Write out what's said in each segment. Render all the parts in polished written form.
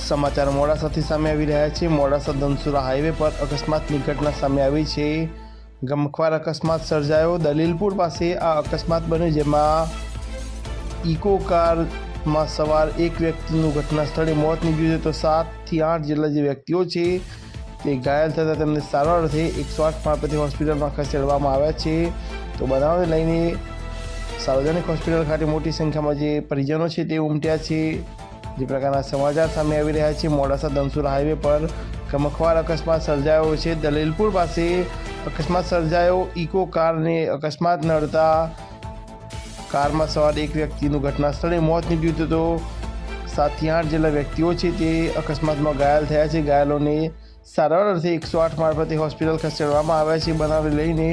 સમાચાર મોડાસાથી સામે આવી રહ્યા છે। મોડાસા ધનસુરા હાઈવે પર અકસ્માતની ઘટના સામે આવી છે। ગમખ્વાર અકસ્માત સર્જાયો। દલીલપુર પાસે આ અકસ્માત બન્યો, જેમાં ઇકો કારમાં સવાર એક વ્યક્તિનું ઘટના સ્થળે મોત નીપજ્યું છે, તો 7 થી 8 જેટલા જે વ્યક્તિઓ છે તે ઘાયલ થતાં તેમને સારવાર અર્થે 108 મારફતે હોસ્પિટલમાં ખસેડવામાં આવ્યા છે। તો બનાવને લઈને સાર્વજનિક હોસ્પિટલ ખાતે મોટી સંખ્યામાં જે પરિજનો છે તે ઉમટ્યા છે। જે પ્રકારના સમાચાર સામે આવી રહ્યા છે। મોડાસા ધનસુરા હાઈવે પર ગમખ્વાર અકસ્માત સર્જાયો છે। દલીલપુર પાસે અકસ્માત સર્જાયો। ઇકો કારને અકસ્માત નડતા કારમાં સવાર એક વ્યક્તિનું ઘટના સ્થળે મોત નીપજ્યું હતું, તો 7 થી 8 જેટલા વ્યક્તિઓ છે તે અકસ્માતમાં ઘાયલ થયા છે। ઘાયલોને સારવાર અર્થે 108 મારફતે હોસ્પિટલ ખસેડવામાં આવ્યા છે। બનાવને લઈને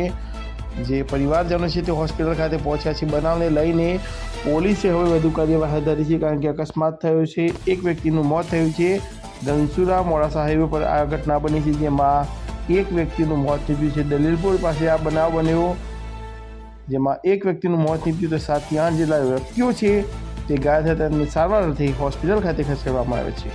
જે પરિવારજનો છે તે હોસ્પિટલ ખાતે પહોંચ્યા છે। બનાવને લઈને પોલીસે હવે વધુ કાર્યવાહી હાથ ધરી છે, કારણ કે અકસ્માત થયો છે, એક વ્યક્તિનું મોત થયું છે। ધનસુરા મોડાસા હાઈવે પર આ ઘટના બની છે, જેમાં એક વ્યક્તિનું મોત નીપજ્યું છે। દલીલપુર પાસે આ બનાવ બન્યો, જેમાં એક વ્યક્તિનું મોત નીપજ્યું, તો 7 થી 8 જેટલા વ્યક્તિઓ છે તે ઘાયલ થતા તેમને સારવાર અર્થે હોસ્પિટલ ખાતે ખસેડવામાં આવે છે।